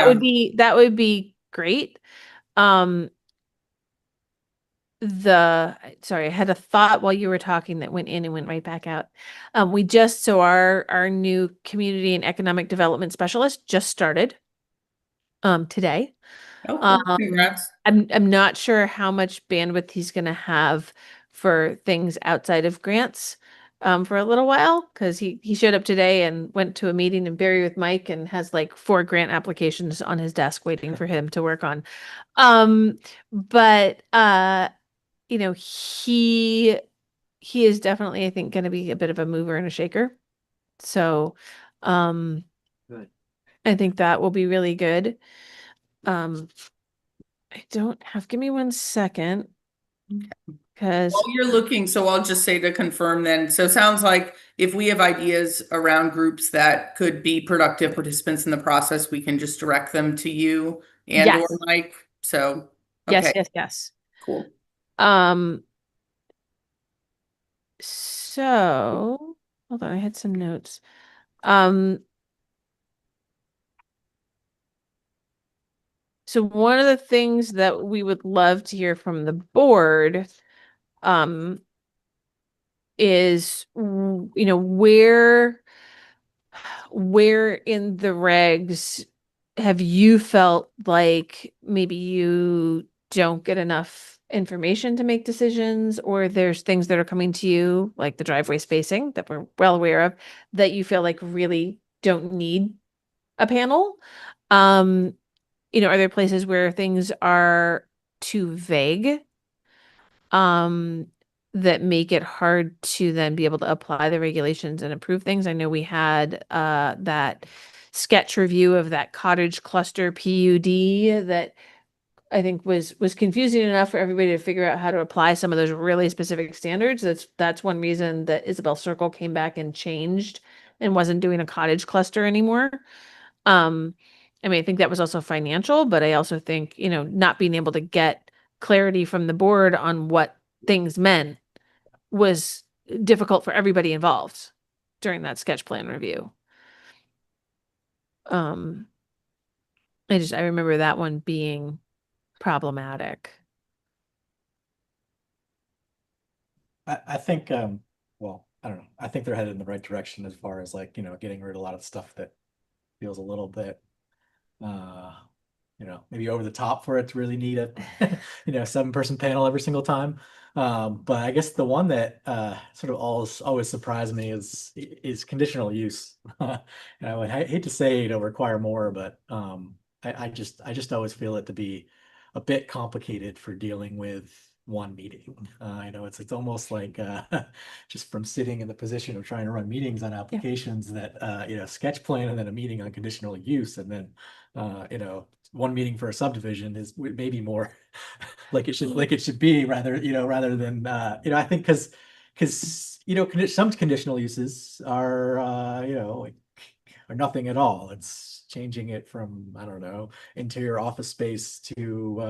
Speaker 3: that would be great. Um, sorry, I had a thought while you were talking that went in and went right back out. So our new community and economic development specialist just started today.
Speaker 6: Oh, cool.
Speaker 3: Um,
Speaker 6: Congrats.
Speaker 3: I'm not sure how much bandwidth he's gonna have for things outside of grants for a little while, because he showed up today and went to a meeting in Barry with Mike and has like 4 grant applications on his desk waiting for him to work on. But you know, he is definitely, I think, gonna be a bit of a mover and a shaker. So
Speaker 1: Good.
Speaker 3: I think that will be really good. I don't have, give me 1 second. Because
Speaker 6: While you're looking, so I'll just say to confirm then, so it sounds like if we have ideas around groups that could be productive participants in the process, we can just direct them to you and
Speaker 3: Yes.
Speaker 6: or Mike. So,
Speaker 3: yes,
Speaker 6: okay,
Speaker 3: yes.
Speaker 6: cool.
Speaker 3: So hold on, I had some notes. So one of the things that we would love to hear from the board, is, you know, where in the regs have you felt like maybe you don't get enough information to make decisions, or there's things that are coming to you, like the driveway spacing that we're well aware of, that you feel like really don't need a panel? You know, are there places where things are too vague, that make it hard to then be able to apply the regulations and approve things? I know we had that sketch review of that cottage cluster PUD that I think was confusing enough for everybody to figure out how to apply some of those really specific standards. That's one reason that Isabel Circle came back and changed and wasn't doing a cottage cluster anymore. I mean, I think that was also financial, but I also think, you know, not being able to get clarity from the board on what things meant was difficult for everybody involved during that sketch plan review. I remember that one being problematic.
Speaker 2: I think, well, I don't know. I think they're headed in the right direction as far as like, getting rid of a lot of stuff that feels a little bit, uh, maybe over the top for it to really need a, 7-person panel every single time. But I guess the one that sort of always surprised me is conditional use. I would hate to say require more, but I just always feel it to be a bit complicated for dealing with one meeting. It's almost like just from sitting in the position of trying to run meetings on applications that sketch plan and then a meeting on conditional use, and then one meeting for a subdivision is maybe more like it should be, rather than I think because some conditional uses are like or nothing at all. It's changing it from, I don't know, interior office space to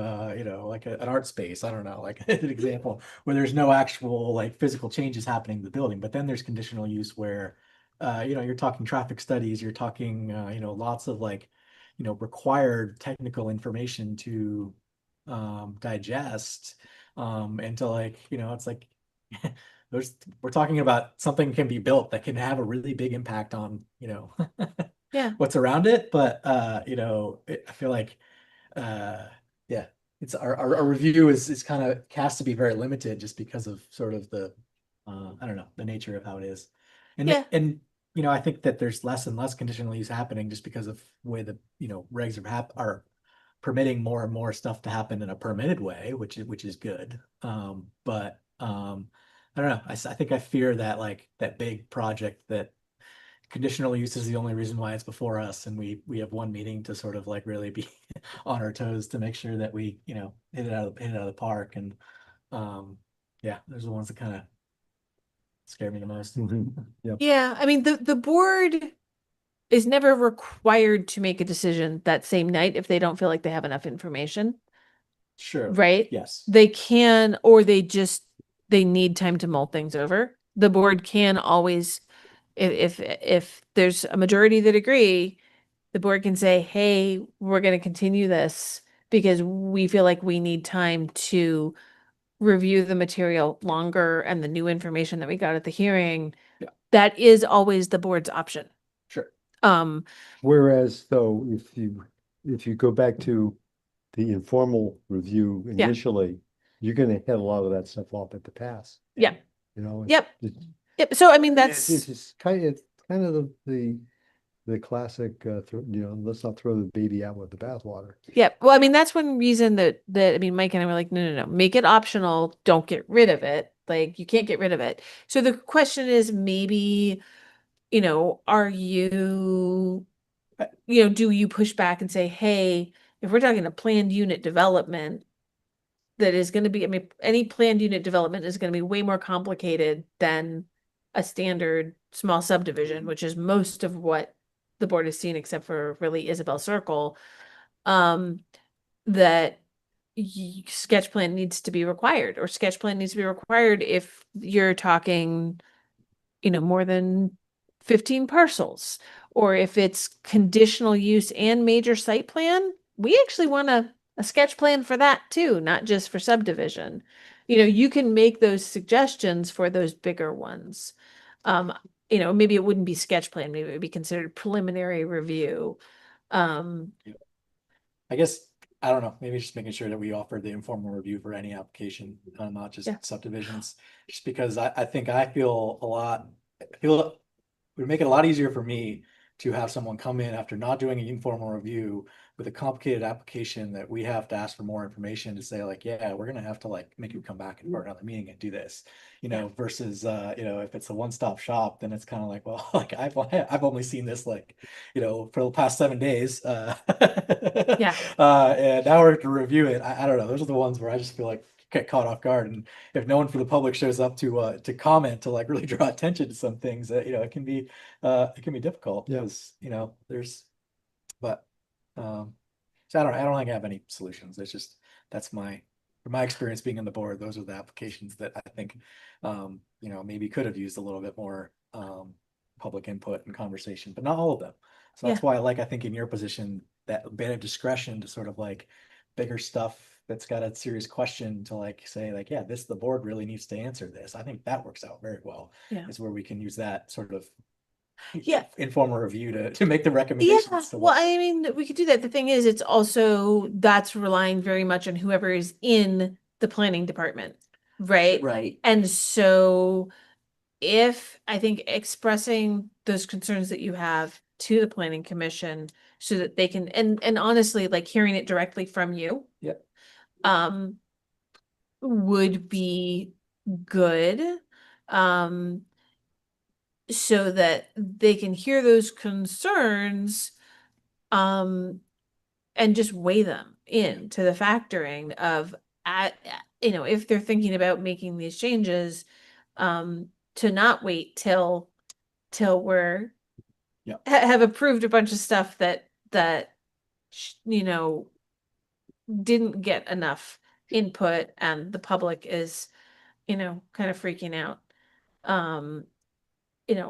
Speaker 2: like an art space. I don't know, like an example where there's no actual like physical changes happening in the building. But then there's conditional use where you're talking traffic studies, you're talking lots of like required technical information to digest, and to like it's like we're talking about something can be built that can have a really big impact on
Speaker 3: Yeah.
Speaker 2: what's around it. But I feel like yeah, it's our review is kind of has to be very limited just because of sort of the I don't know, the nature of how it is. And
Speaker 3: Yeah.
Speaker 2: I think that there's less and less conditional use happening just because of the way the regs are permitting more and more stuff to happen in a permitted way, which is good. But I don't know. I think I fear that like that big project that conditional use is the only reason why it's before us, and we have one meeting to sort of like really be on our toes to make sure that we hit it out of the park. And yeah, those are the ones that kind of scare me the most.
Speaker 1: Yep.
Speaker 3: Yeah. I mean, the board is never required to make a decision that same night if they don't feel like they have enough information,
Speaker 2: Sure.
Speaker 3: right?
Speaker 2: Yes.
Speaker 3: They can, or they need time to mull things over. The board can always, if there's a majority that agree, the board can say, hey, we're going to continue this because we feel like we need time to review the material longer and the new information that we got at the hearing.
Speaker 2: Yeah.
Speaker 3: That is always the board's option.
Speaker 2: Sure.
Speaker 1: Whereas though, if you go back to the informal review
Speaker 3: Yeah.
Speaker 1: initially, you're gonna hit a lot of that stuff off at the pass,
Speaker 3: Yeah.
Speaker 1: you know?
Speaker 3: Yep.
Speaker 1: It's-
Speaker 3: Yep. So, I mean,
Speaker 1: It's
Speaker 3: that's,
Speaker 1: it's kind of the classic, let's not throw the baby out with the bathwater.
Speaker 3: yeah. Well, I mean, that's one reason I mean, Mike and I were like, no, make it optional. Don't get rid of it. Like, you can't get rid of it. So the question is maybe, are you, do you push back and say, hey, if we're talking a planned unit development that is going to be, I mean, any planned unit development is going to be way more complicated than a standard small subdivision, which is most of what the board has seen, except for really Isabel Circle. That sketch plan needs to be required, or sketch plan needs to be required if you're talking, more than 15 parcels, or if it's conditional use and major site plan, we actually want a sketch plan for that too, not just for subdivision. You can make those suggestions for those bigger ones. Maybe it wouldn't be sketch plan, maybe it would be considered preliminary review.
Speaker 2: I guess, I don't know, maybe just making sure that we offer the informal review for any application, not just
Speaker 3: Yeah.
Speaker 2: subdivisions, just because I think I feel it would make it a lot easier for me to have someone come in after not doing an informal review with a complicated application that we have to ask for more information to say like, yeah, we're gonna have to like make you come back for another meeting and do this, versus if it's a one-stop shop, then it's kind of like, well, like I've only seen this like, for the past 7 days.
Speaker 3: Yeah.
Speaker 2: And now we're to review it. I don't know. Those are the ones where I just feel like get caught off guard, and if no one from the public shows up to comment, to like really draw attention to some things, that it can be difficult.
Speaker 1: Yeah.
Speaker 2: Because but so I don't think I have any solutions. It's just from my experience being on the board, those are the applications that I think maybe could have used a little bit more public input and conversation, but not all of them. So that's why I think in your position that bit of discretion to sort of like bigger stuff that's got a serious question to like say like, yeah, the board really needs to answer this. I think that works out very well.
Speaker 3: Yeah.
Speaker 2: Is where we can use that sort of
Speaker 3: Yeah.
Speaker 2: informal review to make the recommendations.
Speaker 3: Yeah,
Speaker 2: to
Speaker 3: well,
Speaker 2: what-
Speaker 3: I mean, we could do that. The thing is, it's also that's relying very much on whoever is in the planning department, right?
Speaker 4: Right.
Speaker 3: And so if I think expressing those concerns that you have to the planning commission so that they can and honestly like hearing it directly from you.
Speaker 2: Yep.
Speaker 3: Would be good. So that they can hear those concerns and just weigh them into the factoring of if they're thinking about making these changes, to not wait till we're
Speaker 2: Yep.
Speaker 3: have approved a bunch of stuff that didn't get enough input and the public is kind of freaking out.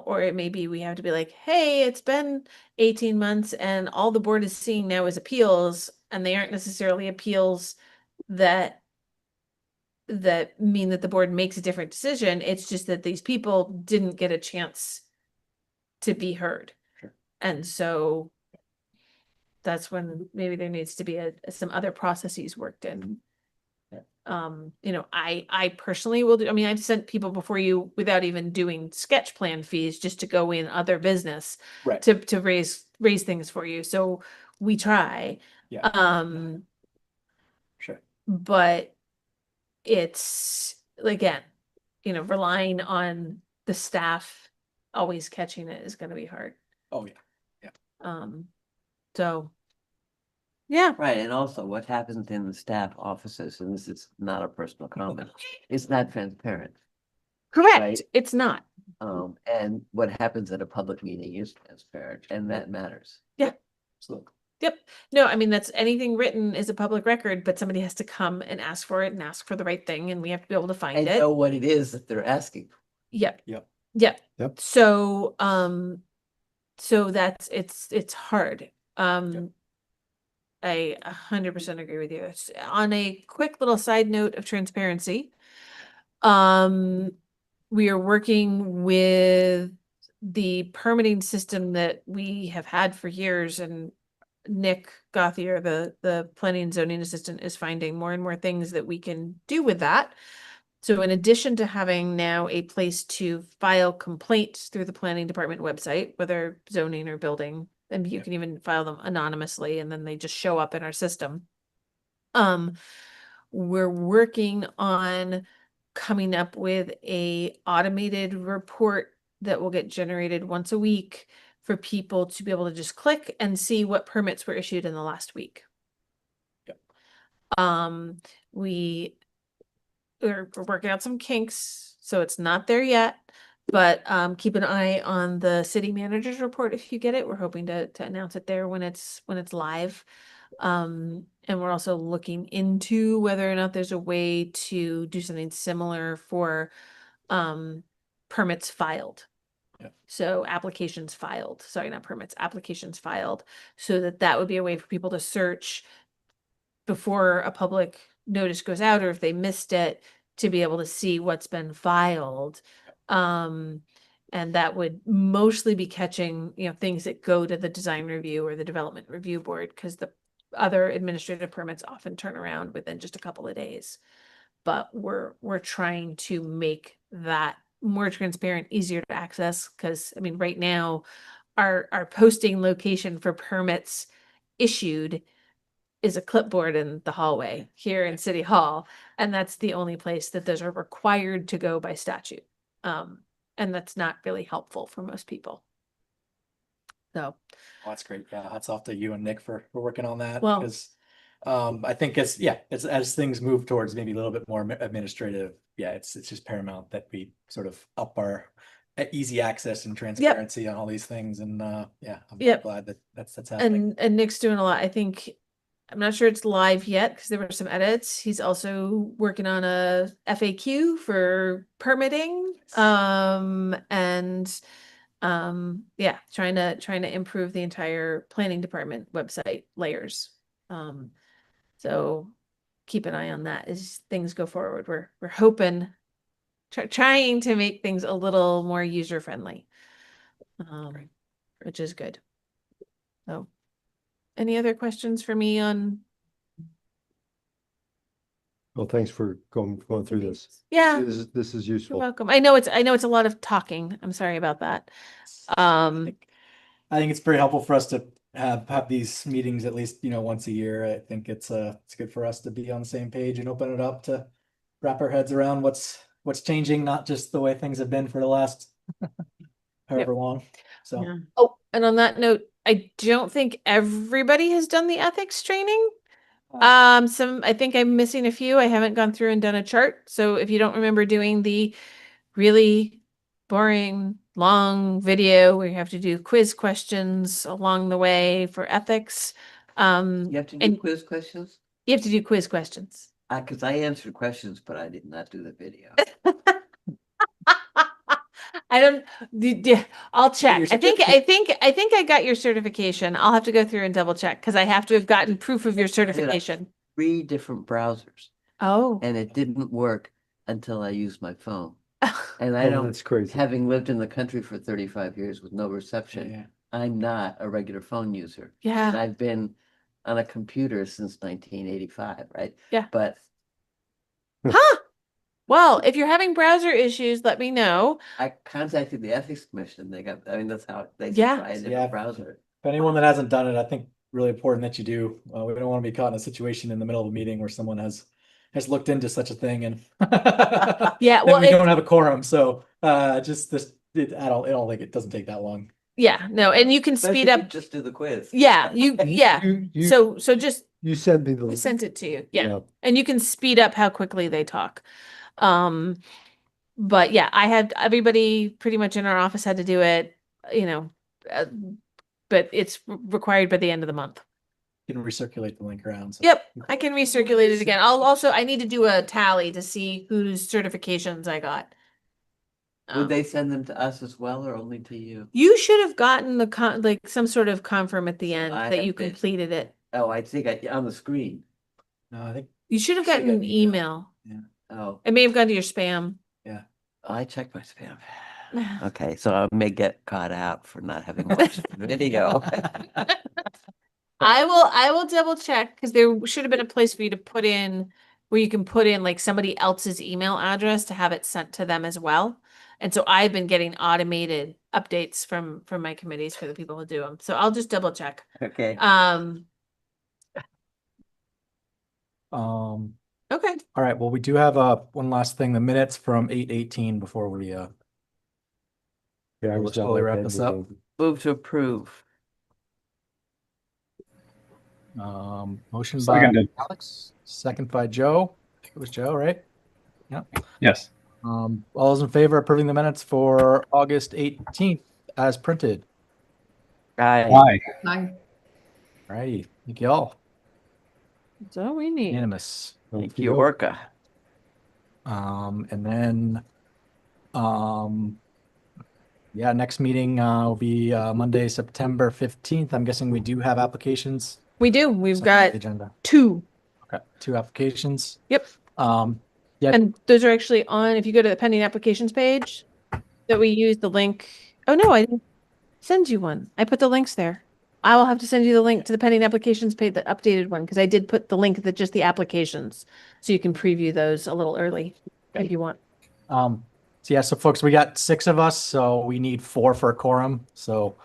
Speaker 3: Or it may be we have to be like, hey, it's been 18 months and all the board is seeing now is appeals, and they aren't necessarily appeals that mean that the board makes a different decision. It's just that these people didn't get a chance to be heard.
Speaker 2: Sure.
Speaker 3: And so that's when maybe there needs to be some other processes worked in. I personally will do, I mean, I've sent people before you without even doing sketch plan fees just to go in other business
Speaker 2: Right.
Speaker 3: to raise things for you. So we try.
Speaker 2: Yeah. Sure.
Speaker 3: But it's again, relying on the staff always catching it is going to be hard.
Speaker 2: Oh yeah.
Speaker 3: So yeah.
Speaker 4: Right, and also what happens in the staff offices, and this is not a personal comment, is not transparent.
Speaker 3: Correct.
Speaker 4: Right.
Speaker 3: It's not.
Speaker 4: And what happens at a public meeting is transparent, and that matters.
Speaker 3: Yeah.
Speaker 2: Absolutely.
Speaker 3: Yep. No, I mean, that's anything written is a public record, but somebody has to come and ask for it and ask for the right thing, and we have to be able to find
Speaker 4: And
Speaker 3: it.
Speaker 4: know what it is that they're asking.
Speaker 3: Yep.
Speaker 2: Yep.
Speaker 3: Yep.
Speaker 1: Yep.
Speaker 3: So, so that's, it's hard. I 100% agree with you. On a quick little side note of transparency, we are working with the permitting system that we have had for years, and Nick Gothier, the planning and zoning assistant, is finding more and more things that we can do with that. So in addition to having now a place to file complaints through the planning department website, whether zoning or building, and you can even file them anonymously and then they just show up in our system. We're working on coming up with a automated report that will get generated once a week for people to be able to just click and see what permits were issued in the last week.
Speaker 2: Yep.
Speaker 3: We're working out some kinks, so it's not there yet, but keep an eye on the city manager's report if you get it. We're hoping to announce it there when it's live. And we're also looking into whether or not there's a way to do something similar for permits filed.
Speaker 2: Yep.
Speaker 3: So applications filed, sorry, not permits, applications filed, so that would be a way for people to search before a public notice goes out, or if they missed it, to be able to see what's been filed. And that would mostly be catching, things that go to the design review or the development review board, because the other administrative permits often turn around within just a couple of days. But we're trying to make that more transparent, easier to access, because I mean, right now, our posting location for permits issued is a clipboard in the hallway here in City Hall, and that's the only place that those are required to go by statute. And that's not really helpful for most people. So
Speaker 2: Oh, that's great. Yeah, hats off to you and Nick for working on that.
Speaker 3: Well-
Speaker 2: because I think as things move towards maybe a little bit more administrative, it's just paramount that we sort of up our easy access and transparency on all these things. And I'm
Speaker 3: Yep.
Speaker 2: glad that that's happening.
Speaker 3: and Nick's doing a lot. I think I'm not sure it's live yet because there were some edits. He's also working on a FAQ for permitting. And Yeah, trying to improve the entire planning department website layers. So keep an eye on that as things go forward. We're hoping, trying to make things a little more user friendly, which is good. So, any other questions for me on?
Speaker 1: Well, thanks for going through this.
Speaker 3: Yeah,
Speaker 1: This is
Speaker 3: you're
Speaker 1: useful.
Speaker 3: welcome. I know it's a lot of talking. I'm sorry about that.
Speaker 2: I think it's very helpful for us to have these meetings at least, once a year. I think it's good for us to be on the same page and open it up to wrap our heads around what's changing, not just the way things have been for the last however long. So
Speaker 3: Yeah. Oh, and on that note, I don't think everybody has done the ethics training. I think I'm missing a few. I haven't gone through and done a chart. So if you don't remember doing the really boring, long video where you have to do quiz questions along the way for ethics,
Speaker 4: You have to do
Speaker 3: and
Speaker 4: quiz questions?
Speaker 3: you have to do quiz questions.
Speaker 4: Because I answered questions, but I did not do the video.
Speaker 3: I don't. I'll check. I think I got your certification. I'll have to go through and double check because I have to have gotten proof of your certification.
Speaker 4: 3 different browsers,
Speaker 3: Oh.
Speaker 4: and it didn't work until I used my phone. And I
Speaker 1: Oh,
Speaker 4: don't,
Speaker 1: that's crazy.
Speaker 4: having lived in the country for 35 years with no reception,
Speaker 2: yeah.
Speaker 4: I'm not a regular phone user. And
Speaker 3: Yeah.
Speaker 4: I've been on a computer since 1985, right?
Speaker 3: Yeah.
Speaker 4: But
Speaker 3: Huh. Well, if you're having browser issues, let me know.
Speaker 4: I contacted the ethics commission. That's how they
Speaker 3: Yeah.
Speaker 4: try a different
Speaker 2: Yeah.
Speaker 4: browser.
Speaker 2: If anyone that hasn't done it, I think really important that you do. We don't want to be caught in a situation in the middle of a meeting where someone has looked into such a thing and
Speaker 3: Yeah,
Speaker 2: then
Speaker 3: well,
Speaker 2: we don't have a quorum. So just this, I don't think it doesn't take that long.
Speaker 3: Yeah, no, and you can
Speaker 4: Especially
Speaker 3: speed
Speaker 4: if you
Speaker 3: up.
Speaker 4: just do the quiz.
Speaker 3: Yeah, yeah.
Speaker 1: You
Speaker 3: So just
Speaker 1: you sent me the
Speaker 3: I
Speaker 1: link.
Speaker 3: sent it to you. Yeah.
Speaker 1: Yeah.
Speaker 3: And you can speed up how quickly they talk. But yeah, I had everybody pretty much in our office had to do it, uh, but it's required by the end of the month.
Speaker 2: You can recirculate the link around. So.
Speaker 3: Yep, I can recirculate it again. I need to do a tally to see whose certifications I got.
Speaker 4: Would they send them to us as well or only to you?
Speaker 3: You should have gotten like some sort of confirm at the end
Speaker 4: I
Speaker 3: that
Speaker 4: have
Speaker 3: you
Speaker 4: been.
Speaker 3: completed it.
Speaker 4: Oh, I think on the screen.
Speaker 2: No, I think
Speaker 3: You should have
Speaker 2: Should have
Speaker 3: gotten an
Speaker 2: gotten
Speaker 3: email.
Speaker 4: Oh,
Speaker 3: It may have gone to your spam.
Speaker 4: I checked my spam. Okay, so I may get caught out for not having watched the video.
Speaker 3: I will double check because there should have been a place for you to put in where you can put in like somebody else's email address to have it sent to them as well. And so I've been getting automated updates from my committees for the people who do them. So I'll just double check.
Speaker 4: Okay.
Speaker 3: Okay.
Speaker 2: All right. Well, we do have one last thing, the minutes from 8/18 before we
Speaker 1: Yeah, I
Speaker 2: We'll
Speaker 1: was
Speaker 2: slowly
Speaker 1: not
Speaker 2: wrap
Speaker 1: at
Speaker 2: this
Speaker 1: that
Speaker 2: up.
Speaker 1: meeting.
Speaker 4: Move to approve.
Speaker 2: motion by
Speaker 5: Seconded.
Speaker 2: Alex, second by Joe. I think it was Joe, right?
Speaker 5: Yes.
Speaker 2: All those in favor of approving the minutes for August 18th as printed.
Speaker 4: Aye.
Speaker 5: Aye.
Speaker 6: Aye.
Speaker 2: All righty. Thank you all.
Speaker 3: That's all we need.
Speaker 2: Unanimous.
Speaker 4: Thank you, ORCA.
Speaker 2: And then, yeah, next meeting will be Monday, September 15th. I'm guessing we do have applications.
Speaker 3: We do. We've
Speaker 2: Second on the
Speaker 3: got
Speaker 2: agenda.
Speaker 3: 2.
Speaker 2: Okay, 2 applications.
Speaker 3: Yep.
Speaker 2: Yeah.
Speaker 3: And those are actually on, if you go to the pending applications page that we use the link. Oh no, I didn't send you one. I put the links there. I will have to send you the link to the pending applications page, the updated one, because I did put the link that just the applications. So you can preview those a little early if you want.
Speaker 2: So yeah, so folks, we got 6 of us, so we need 4 for a quorum. So,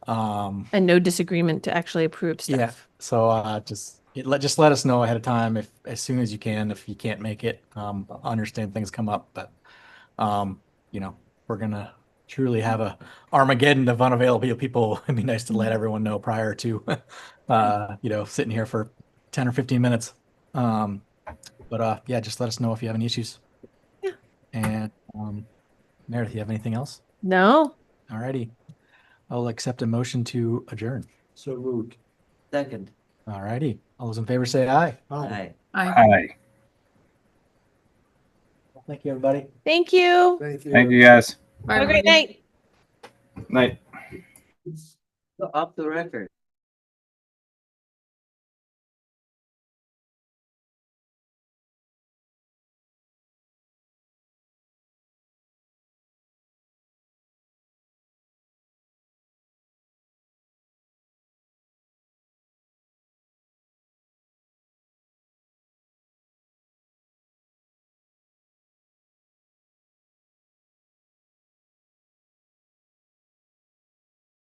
Speaker 3: And no disagreement to actually approve stuff.
Speaker 2: yeah. So just let us know ahead of time as soon as you can if you can't make it. I understand things come up, but we're gonna truly have a Armageddon of unavailable people. It'd be nice to let everyone know prior to sitting here for 10 or 15 minutes. But yeah, just let us know if you have any issues.
Speaker 3: Yeah.
Speaker 2: And Meredith, you have anything else?
Speaker 3: No.
Speaker 2: All righty. I'll accept a motion to adjourn.
Speaker 1: So moved.
Speaker 4: Second.
Speaker 2: All righty. All those in favor say aye.
Speaker 4: Aye.
Speaker 6: Aye.
Speaker 5: Aye.
Speaker 2: Thank you, everybody.
Speaker 3: Thank you.
Speaker 1: Thank you.
Speaker 5: Thank you, guys.
Speaker 6: Bye,
Speaker 3: Have a great
Speaker 6: everybody.
Speaker 3: night.
Speaker 5: Night.
Speaker 4: Off the record.